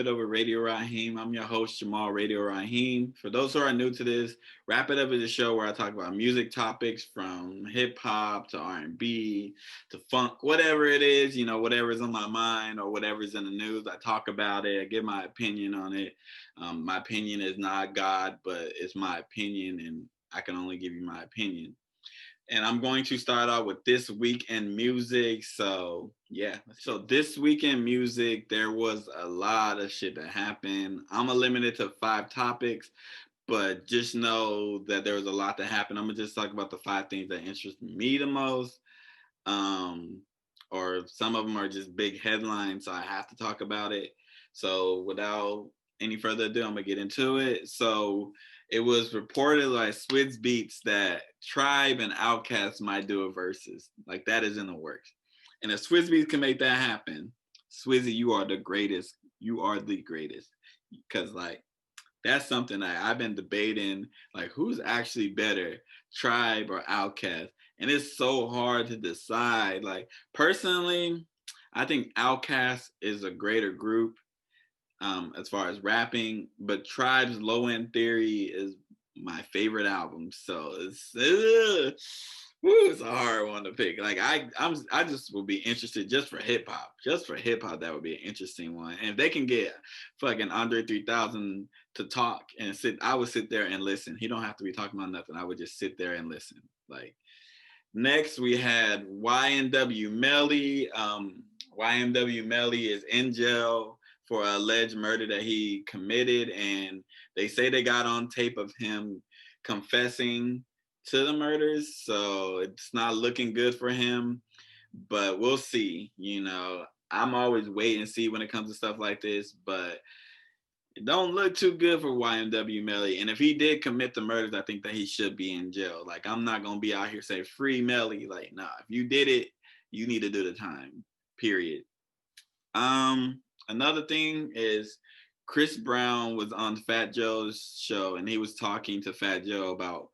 It Up with Radio Raheem. I'm your host, Jamal, Radio Raheem. For those who are new to this, Wrap It Up is a show where I talk about music topics from hip hop to R&B to funk, whatever it is, whatever's on my mind or whatever's in the news. I talk about it. I give my opinion on it. My opinion is not God, but it's my opinion, and I can only give you my opinion. And I'm going to start out with this week in music. So yeah, so this week in music, there was a lot of shit that happened. I'm gonna limit it to 5 topics, but just know that there was a lot that happened. I'm gonna just talk about the 5 things that interest me the most. Um, or some of them are just big headlines, so I have to talk about it. So without any further ado, I'm gonna get into it. So it was reported like Swizz Beats that Tribe and Outkast might do a versus. Like that is in the works. And if Swizz Beats can make that happen, Swizzy, you are the greatest. You are the greatest. Cause like that's something that I've been debating. Like who's actually better, Tribe or Outkast? And it's so hard to decide. Like personally, I think Outkast is a greater group as far as rapping, but Tribe's Low End Theory is my favorite album. So it's a hard one to pick. Like I just will be interested just for hip hop. Just for hip hop, that would be an interesting one. And if they can get fucking Andre 3000 to talk and sit, I would sit there and listen. He don't have to be talking about nothing. I would just sit there and listen. Like next we had YNW Melly. YNW Melly is in jail for an alleged murder that he committed, and they say they got on tape of him confessing to the murders, so it's not looking good for him, but we'll see. I'm always wait and see when it comes to stuff like this, but it don't look too good for YNW Melly. And if he did commit the murders, I think that he should be in jail. Like, I'm not going to be out here saying free Melly. Like, nah, if you did it, you need to do the time, period. Another thing is Chris Brown was on Fat Joe's show, and he was talking to Fat Joe about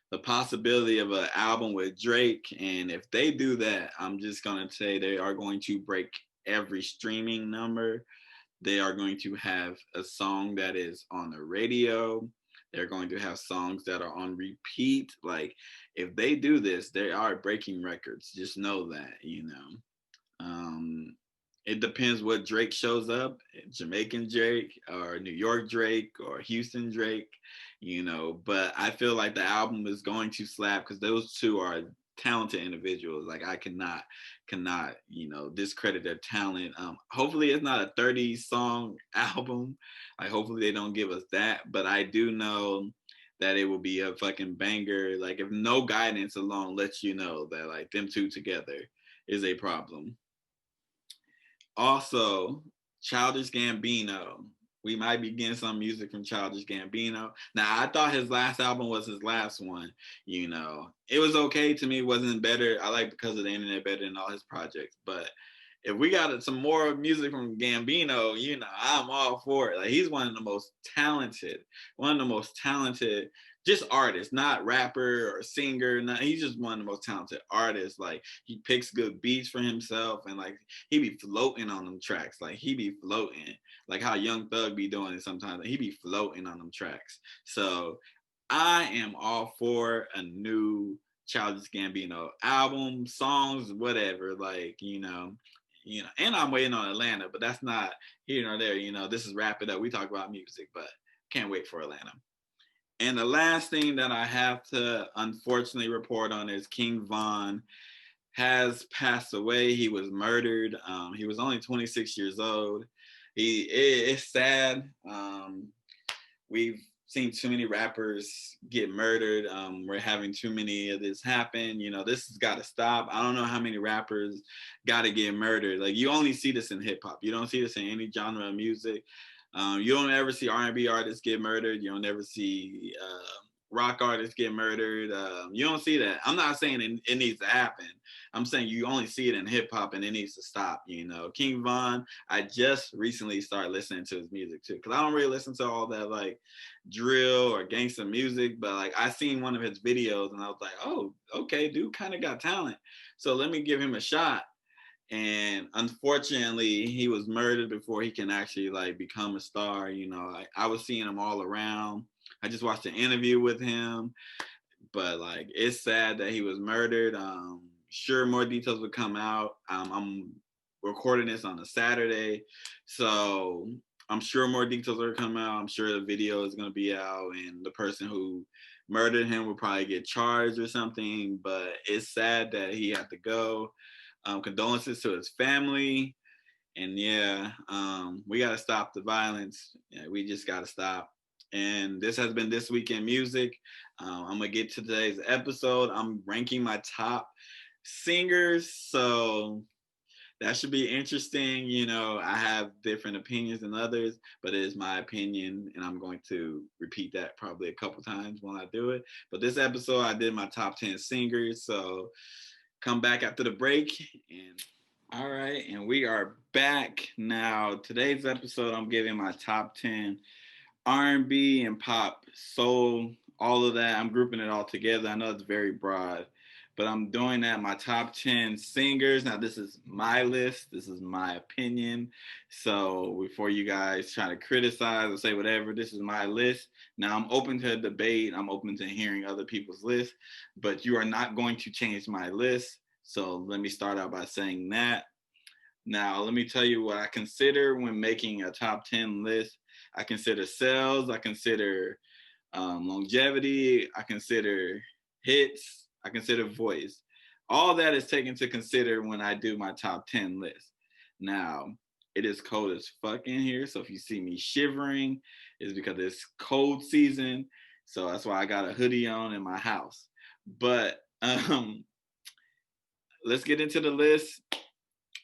the possibility of an album with Drake. And if they do that, I'm just gonna say they are going to break every streaming number. They are going to have a song that is on the radio. They're going to have songs that are on repeat. Like if they do this, they are breaking records. Just know that. It depends what Drake shows up, Jamaican Drake or New York Drake or Houston Drake. But I feel like the album is going to slap because those two are talented individuals. Like I cannot, discredit their talent. Hopefully it's not a 30-song album. Like hopefully they don't give us that. But I do know that it will be a fucking banger. Like if No Guidance alone lets you know that like them two together is a problem. Also, Childish Gambino. We might be getting some music from Childish Gambino. Now, I thought his last album was his last one. It was okay to me. It wasn't better. I like Because of the Internet better than all his projects. But if we got some more music from Gambino, I'm all for it. Like he's one of the most talented, just artists, not rapper or singer. He's just one of the most talented artists. Like he picks good beats for himself, and like he be floating on them tracks. Like he be floating, like how Young Thug be doing it sometimes. Like, he be floating on them tracks. So I am all for a new Childish Gambino album, songs, whatever. And I'm waiting on Atlanta, but that's not here nor there. This is Wrap It Up. We talk about music, but can't wait for Atlanta. And the last thing that I have to unfortunately report on is King Von has passed away. He was murdered. He was only 26 years old. It's sad. We've seen too many rappers get murdered. We're having too many of this happen. This has got to stop. I don't know how many rappers got to get murdered. Like you only see this in hip hop. You don't see this in any genre of music. You don't ever see R&B artists get murdered. You don't ever see rock artists get murdered. You don't see that. I'm not saying it needs to happen. I'm saying you only see it in hip hop and it needs to stop. King Von, I just recently started listening to his music too, because I don't really listen to all that like drill or gangster music, but like I seen one of his videos and I was like, oh, okay, dude kind of got talent. So let me give him a shot. and unfortunately he was murdered before he can actually like become a star. I was seeing him all around. I just watched an interview with him, but like it's sad that he was murdered. Sure, more details will come out. I'm recording this on a Saturday, so I'm sure more details are coming out. I'm sure the video is going to be out, and the person who murdered him will probably get charged or something. But it's sad that he had to go. Condolences to his family, and yeah, we got to stop the violence. Yeah, we just got to stop. And this has been This Week in Music. I'm gonna get to today's episode. I'm ranking my top singers, so that should be interesting. I have different opinions than others, but it is my opinion, and I'm going to repeat that probably a couple times when I do it. But this episode, I did my top 10 singers, so come back after the break. And all right, and we are back now. Today's episode, I'm giving my top 10 R&B and pop, soul, all of that. I'm grouping it all together. I know it's very broad, but I'm doing that. My top 10 singers. Now, this is my list. This is my opinion. So before you guys try to criticize or say whatever, this is my list. Now, I'm open to a debate. I'm open to hearing other people's lists, but you are not going to change my list. So let me start out by saying that. Now, let me tell you what I consider when making a top 10 list. I consider sales. I consider longevity. I consider hits. I consider voice. All that is taken to consider when I do my top 10 list. Now, it is cold as fuck in here. So if you see me shivering, it's because it's cold season. So that's why I got a hoodie on in my house. But let's get into the list.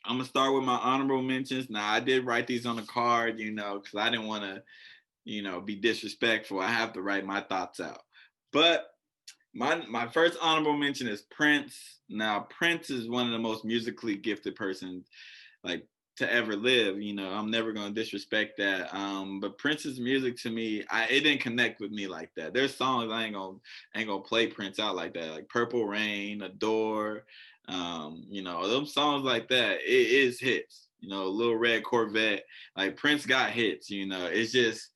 I'm gonna start with my honorable mentions. Now, I did write these on the card, because I didn't want to, be disrespectful. I have to write my thoughts out. But my first honorable mention is Prince. Now, Prince is one of the most musically gifted persons like to ever live. I'm never gonna disrespect that. But Prince's music to me, it didn't connect with me like that. There's songs I ain't gonna play Prince out like that, like Purple Rain, Adore. Those songs like that, it is hits. Little Red Corvette, like Prince got hits. It's just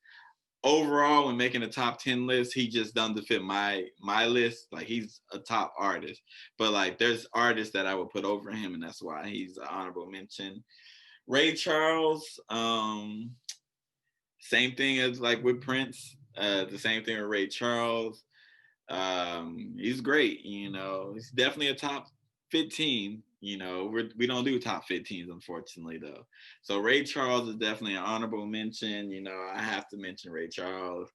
overall when making a top 10 list, he just doesn't fit my list. Like he's a top artist, but like there's artists that I would put over him, and that's why he's an honorable mention. Ray Charles, same thing as like with Prince. The same thing with Ray Charles. He's great. He's definitely a top 15. We don't do top 15s, unfortunately, though. So Ray Charles is definitely an honorable mention. I have to mention Ray Charles.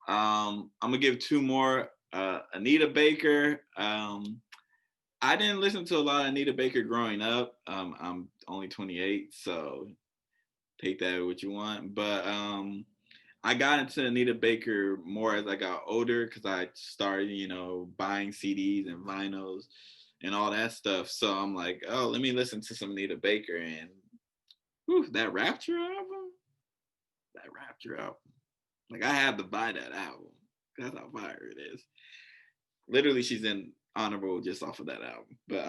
I'm gonna give two more. Anita Baker. I didn't listen to a lot of Anita Baker growing up. I'm only 28, so take that what you want. But I got into Anita Baker more as I got older because I started, buying CDs and vinyls and all that stuff. So I'm like, oh, let me listen to some Anita Baker, and that Rapture album. Like I had to buy that album. That's how fire it is. Literally, she's in honorable just off of that album. But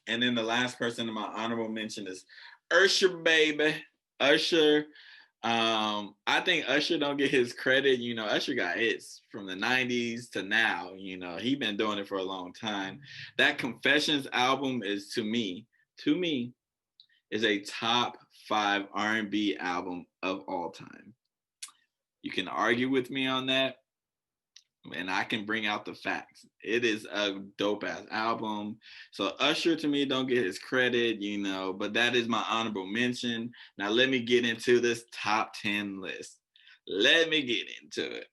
and then the last person in my honorable mention is Usher, baby. Usher. I think Usher don't get his credit. Usher got hits from the 90s to now. He been doing it for a long time. That Confessions album is to me, is a top 5 R&B album of all time. You can argue with me on that, and I can bring out the facts. It is a dope ass album. So Usher to me don't get his credit, but that is my honorable mention. Now let me get into this top 10 list. Let me get into it.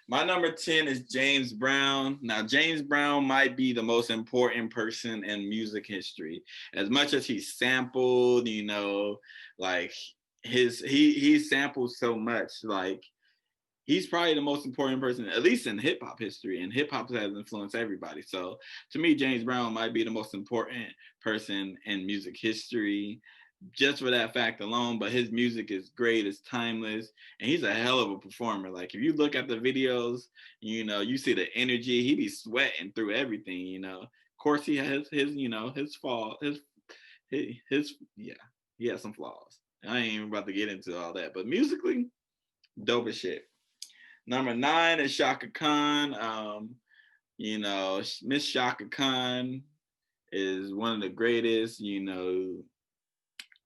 My number 10 is James Brown. Now James Brown might be the most important person in music history. As much as he sampled, like he sampled so much, like he's probably the most important person, at least in hip hop history, and hip hop has influenced everybody. So to me, James Brown might be the most important person in music history, just for that fact alone. But his music is great, it's timeless, and he's a hell of a performer. Like if you look at the videos, you see the energy. He be sweating through everything. Of course, he has his, his fault, He has some flaws. I ain't even about to get into all that, but musically, dope as shit. Number 9 is Shaka Khan. Miss Shaka Khan is one of the greatest.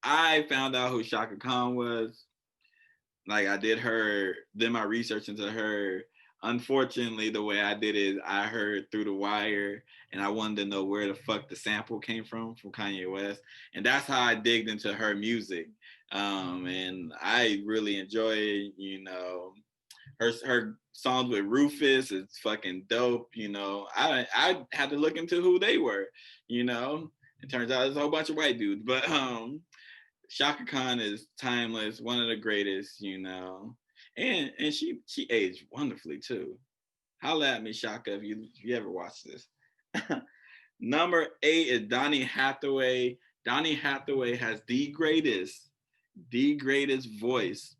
I found out who Shaka Khan was. Like I did my research into her. Unfortunately, the way I did it, I heard through the wire, and I wanted to know where the fuck the sample came from Kanye West, and that's how I digged into her music. And I really enjoy, her songs with Rufus is fucking dope. I had to look into who they were. It turns out it's a whole bunch of white dudes, but Shaka Khan is timeless, one of the greatest, and she aged wonderfully too. Holla at me, Shaka, if you ever watch this. Number 8 is Donny Hathaway. Donny Hathaway has the greatest voice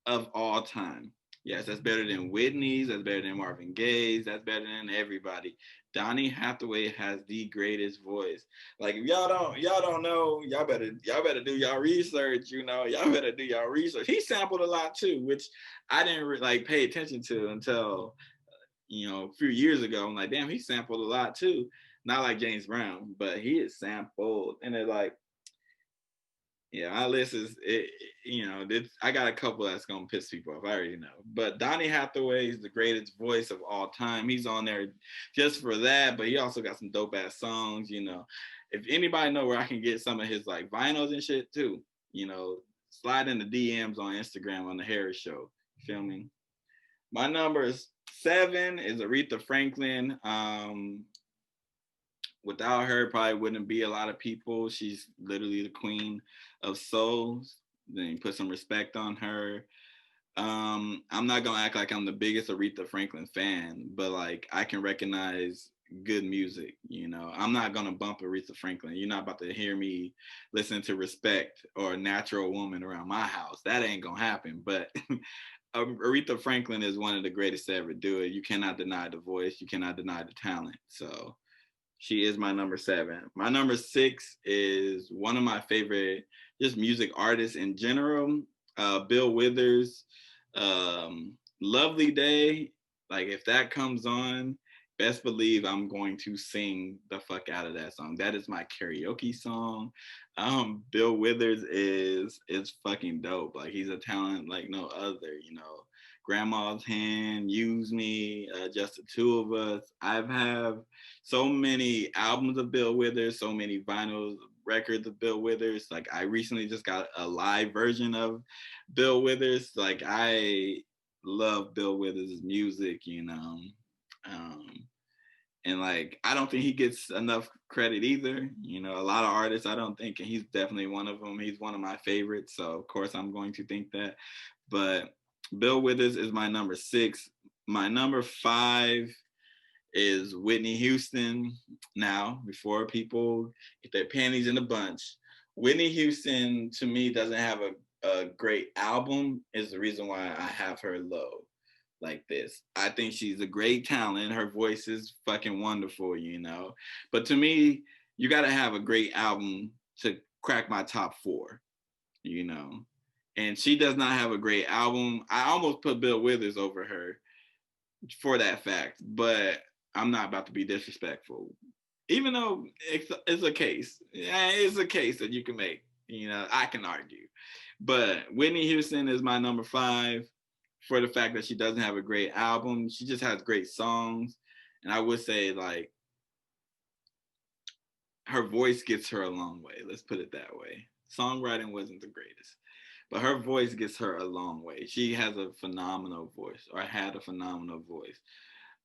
of all time. Yes, that's better than Whitney's. That's better than Marvin Gaye's. That's better than everybody. Donny Hathaway has the greatest voice. Like if y'all don't know, y'all better do y'all research. Y'all better do y'all research. He sampled a lot too, which I didn't pay attention to until a few years ago. I'm like, damn, he sampled a lot too. Not like James Brown, but he is sampled, and it's like. Yeah, my list is, I got a couple that's going to piss people off. I already know. But Donny Hathaway is the greatest voice of all time. He's on there just for that, but he also got some dope-ass songs, If anybody know where I can get some of his, vinyls and shit, too, slide in the DMs on Instagram on The Harris Show. You feel me? My number 7 is Aretha Franklin. Without her, probably wouldn't be a lot of people. She's literally the queen of souls. Then put some respect on her. I'm not gonna act like I'm the biggest Aretha Franklin fan, but I can recognize good music. I'm not gonna bump Aretha Franklin. You're not about to hear me listen to Respect or Natural Woman around my house. That ain't gonna happen. But Aretha Franklin is one of the greatest to ever do it. You cannot deny the voice. You cannot deny the talent. So she is my number 7. My number 6 is one of my favorite just music artists in general, Bill Withers. Lovely Day. If that comes on, best believe I'm going to sing the fuck out of that song. That is my karaoke song. Bill Withers is fucking dope. He's a talent like no other, Grandma's Hand, Use Me, Just the Two of Us. I've have so many albums of Bill Withers, so many vinyl records of Bill Withers. I recently just got a live version of Bill Withers. I love Bill Withers' music, and I don't think he gets enough credit either. A lot of artists I don't think, and he's definitely one of them. He's one of my favorites, so of course I'm going to think that. But Bill Withers is my number 6. My number 5 is Whitney Houston. Now, before people get their panties in a bunch, Whitney Houston to me doesn't have a great album. Is the reason why I have her low like this. I think she's a great talent. Her voice is fucking wonderful, But to me, you got to have a great album to crack my top 4, And she does not have a great album. I almost put Bill Withers over her for that fact, but I'm not about to be disrespectful. Even though it's a case. Yeah, it's a case that you can make. I can argue. But Whitney Houston is my number 5 for the fact that she doesn't have a great album. She just has great songs. And I would say, her voice gets her a long way. Let's put it that way. Songwriting wasn't the greatest, but her voice gets her a long way. She has a phenomenal voice, or had a phenomenal voice.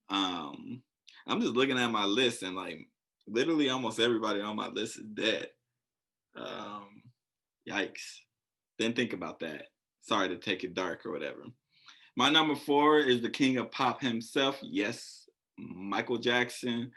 I'm just looking at my list, and literally almost everybody on my list is dead. Yikes. Didn't think about that. Sorry to take it dark or whatever. My number 4 is the king of pop himself. Yes, Michael Jackson.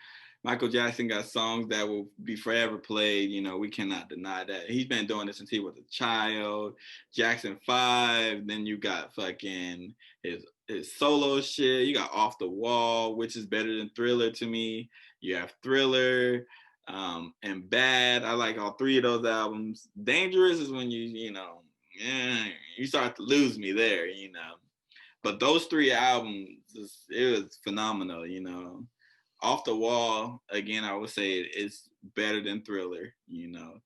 Michael Jackson got songs that will be forever played. We cannot deny that. He's been doing this since he was a child. Jackson 5. Then you got fucking his solo shit. You got Off the Wall, which is better than Thriller to me. You have Thriller. And Bad, I like all three of those albums. Dangerous is when you start to lose me there, But those three albums, it was phenomenal, Off the Wall, again, I would say it's better than Thriller,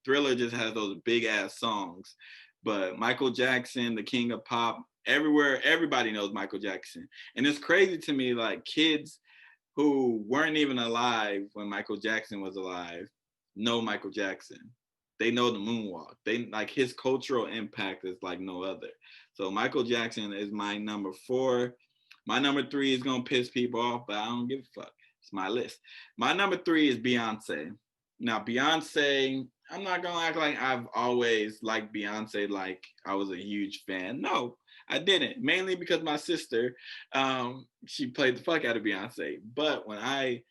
Thriller just has those big ass songs. But Michael Jackson, the king of pop, everywhere, everybody knows Michael Jackson. And it's crazy to me, like kids who weren't even alive when Michael Jackson was alive know Michael Jackson. They know the moonwalk. They like his cultural impact is like no other. So Michael Jackson is my number 4. My number 3 is gonna piss people off, but I don't give a fuck. It's my list. My number 3 is Beyonce. Now Beyonce, I'm not gonna act like I've always liked Beyonce like I was a huge fan. No, I didn't. Mainly because my sister, she played the fuck out of Beyonce. But when I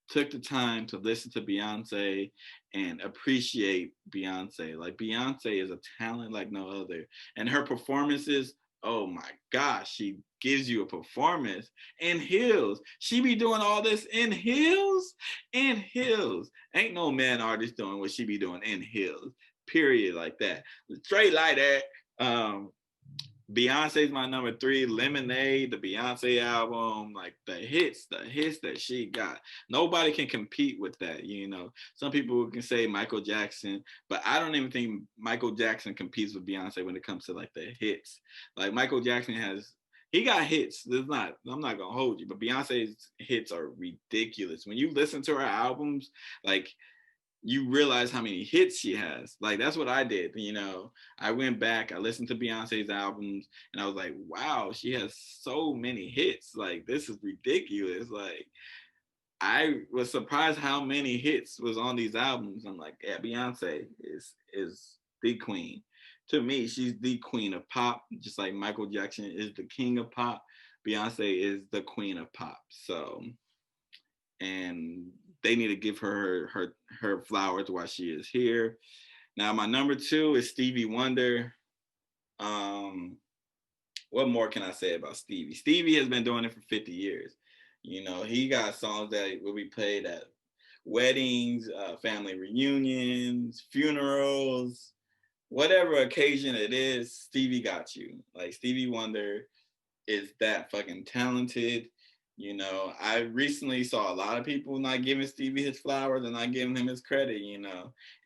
took the time to listen to Beyonce and appreciate Beyonce. Like Beyonce is a talent like no other. And her performances, oh my gosh, she gives you a performance in heels. She be doing all this in heels? In heels. Ain't no man artist doing what she be doing in heels. Period, like that. Straight like that. Beyonce's my number 3. Lemonade, the Beyonce album, like the hits that she got. Nobody can compete with that, Some people can say Michael Jackson, but I don't even think Michael Jackson competes with Beyonce when it comes to like the hits. Like Michael Jackson he got hits. I'm not gonna hold you, but Beyonce's hits are ridiculous. When you listen to her albums, like you realize how many hits she has. Like that's what I did. I went back, I listened to Beyonce's albums, and I was like, wow, she has so many hits. Like this is ridiculous. Like I was surprised how many hits was on these albums. I'm like, yeah, Beyonce is the queen. To me, she's the queen of pop, just like Michael Jackson is the king of pop. Beyonce is the queen of pop. So, and they need to give her flowers while she is here. Now, my number 2 is Stevie Wonder. What more can I say about Stevie? Stevie has been doing it for 50 years. He got songs that will be played at weddings, family reunions, funerals, whatever occasion it is, Stevie got you. Like Stevie Wonder is that fucking talented. I recently saw a lot of people not giving Stevie his flowers and not giving him his credit, and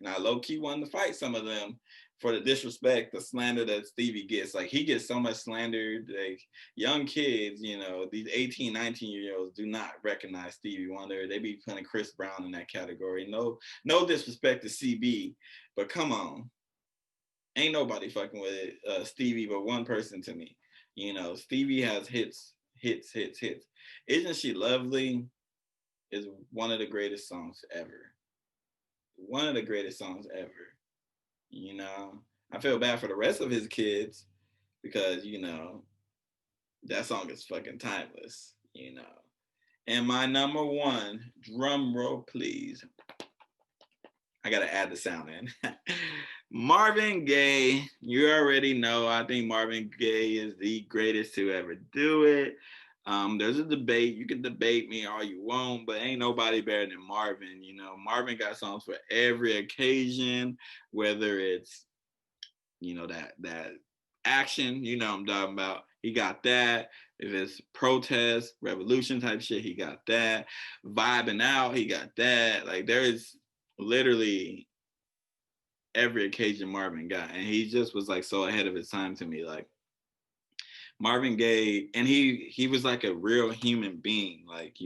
I low-key wanted to fight some of them for the disrespect, the slander that Stevie gets. Like he gets so much slander. Like young kids, these 18, 19-year-olds do not recognize Stevie Wonder. They be putting Chris Brown in that category. No disrespect to CB, but come on. Ain't nobody fucking with Stevie but one person to me. Stevie has hits. Isn't She Lovely is one of the greatest songs ever. One of the greatest songs ever. I feel bad for the rest of his kids because, that song is fucking timeless, And my number 1, drum roll please. I gotta add the sound in. Marvin Gaye, you already know. I think Marvin Gaye is the greatest to ever do it. There's a debate. You can debate me all you want, but ain't nobody better than Marvin. Marvin got songs for every occasion, whether it's, that action, I'm talking about. He got that. If it's protest, revolution type shit, he got that. Vibing out, he got that. Like there is literally every occasion Marvin got, and he just was like so ahead of his time to me. Like Marvin Gaye, and he was like a real human being. Like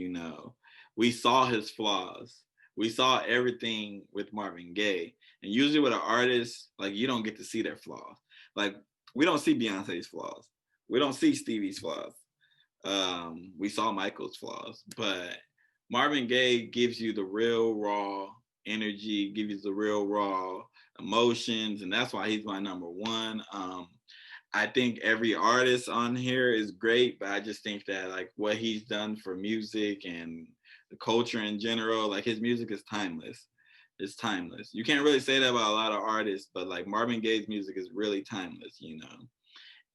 we saw his flaws, we saw everything with Marvin Gaye, and usually with an artist, like you don't get to see their flaws. Like we don't see Beyonce's flaws, we don't see Stevie's flaws. We saw Michael's flaws, but Marvin Gaye gives you the real raw energy, gives you the real raw emotions, and that's why he's my number 1. I think every artist on here is great, but I just think that like what he's done for music and the culture in general, like his music is timeless. It's timeless. You can't really say that about a lot of artists, but like Marvin Gaye's music is really timeless,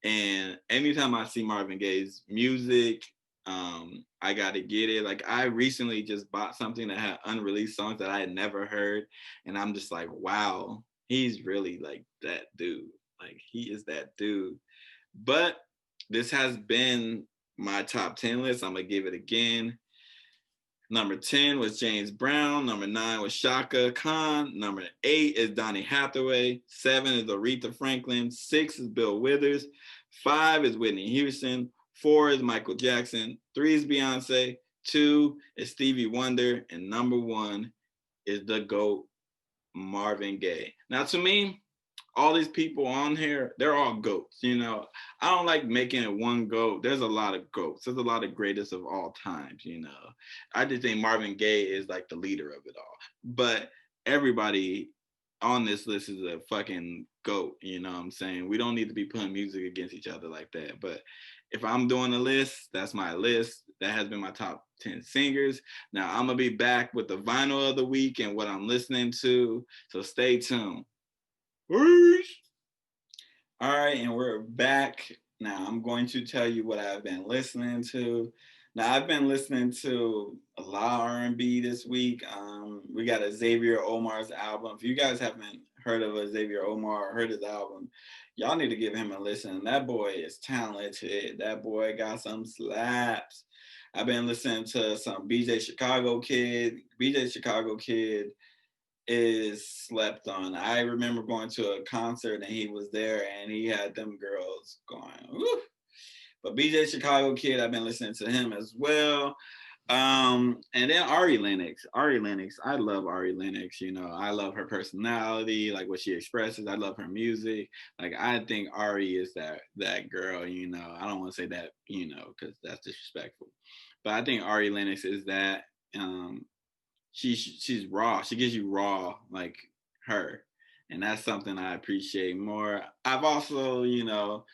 And anytime I see Marvin Gaye's music, I Gotta Get It. Like I recently just bought something that had unreleased songs that I had never heard, and I'm just like, wow, he's really like that dude. Like he is that dude. But this has been my top 10 list. I'm gonna give it again. Number 10 was James Brown. Number 9 was Shaka Khan. Number 8 is Donny Hathaway. 7 is Aretha Franklin. 6 is Bill Withers. 5 is Whitney Houston. 4 is Michael Jackson. 3 is Beyonce. 2 is Stevie Wonder. And number 1 is the GOAT, Marvin Gaye. Now, to me, all these people on here, they're all goats. You know, I don't like making it one goat. There's a lot of goats. There's a lot of greatest of all times. You know, I just think Marvin Gaye is like the leader of it all. But everybody on this list is a fucking goat. You know what I'm saying? We don't need to be putting music against each other like that. But if I'm doing a list, that's my list. That has been my top 10 singers. Now I'm gonna be back with the vinyl of the week and what I'm listening to. So stay tuned. Peace. All right, and we're back. Now I'm going to tell you what I've been listening to. Now I've been listening to a lot of R&B this week. We got a Xavier Omar's album. If you guys haven't heard of a Xavier Omar or heard his album, y'all need to give him a listen. That boy is talented. That boy got some slaps. I've been listening to some BJ Chicago Kid. BJ Chicago Kid is slept on. I remember going to a concert and he was there and he had them girls going, woo. But BJ Chicago Kid, I've been listening to him as well. And then Ari Lennox. Ari Lennox. I love Ari Lennox. You know, I love her personality, like what she expresses. I love her music. Like I think Ari is that girl, you know. I don't want to say that, you know, because that's disrespectful. But I think Ari Lennox is that. She's raw. She gives you raw like her, and that's something I appreciate more. I've also, you know,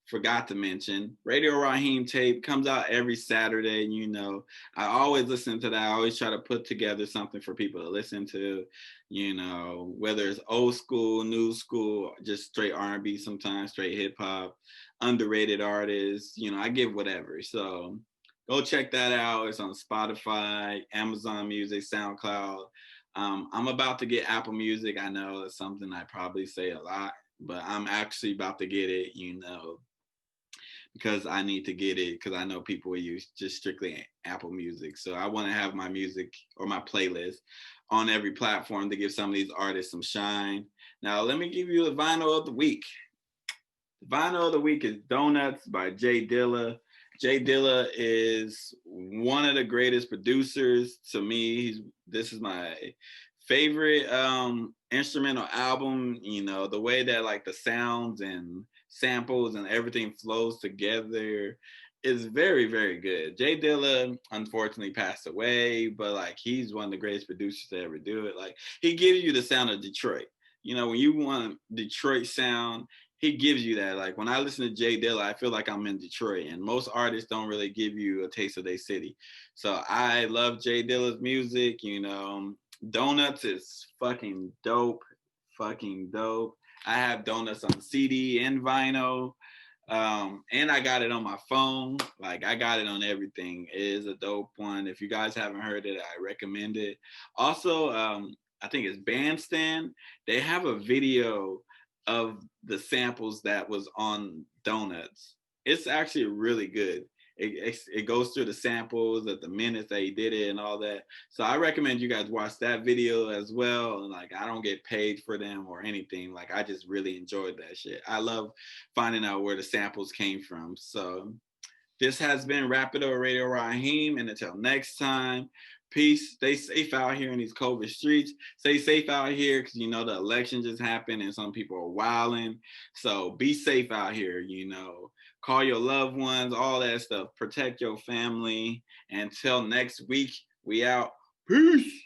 forgot to mention Radio Raheem tape comes out every Saturday. You know, I always listen to that. I always try to put together something for people to listen to. You know, whether it's old school, new school, just straight R&B, sometimes straight hip hop, underrated artists. You know, I give whatever. So go check that out. It's on Spotify, Amazon Music, SoundCloud. I'm about to get Apple Music. I know it's something I probably say a lot, but I'm actually about to get it, you know, because I need to get it because I know people will use just strictly Apple Music. So I want to have my music or my playlist on every platform to give some of these artists some shine. Now, let me give you the vinyl of the week. The vinyl of the week is Donuts by Jay Dilla. Jay Dilla is one of the greatest producers to me. This is my favorite instrumental album. You know, the way that like the sounds and samples and everything flows together is very, very good. Jay Dilla unfortunately passed away, but like he's one of the greatest producers to ever do it. Like he gives you the sound of Detroit. You know, when you want Detroit sound, he gives you that. Like when I listen to Jay Dilla, I feel like I'm in Detroit, and most artists don't really give you a taste of their city. So I love Jay Dilla's music. You know, Donuts is fucking dope. I have Donuts on CD and vinyl, and I got it on my phone. Like I got it on everything. It is a dope one. If you guys haven't heard it, I recommend it. Also, I think it's Bandstand. They have a video of the samples that was on Donuts. It's actually really good. It goes through the samples at the minutes that he did it and all that. So I recommend you guys watch that video as well. And like I don't get paid for them or anything. Like I just really enjoyed that shit. I love finding out where the samples came from. So this has been Rapido Radio Raheem, and until next time, peace. Stay safe out here in these COVID streets. Stay safe out here because you know the election just happened and some people are wilding. So be safe out here, you know. Call your loved ones, all that stuff. Protect your family. Until next week, we out. Peace.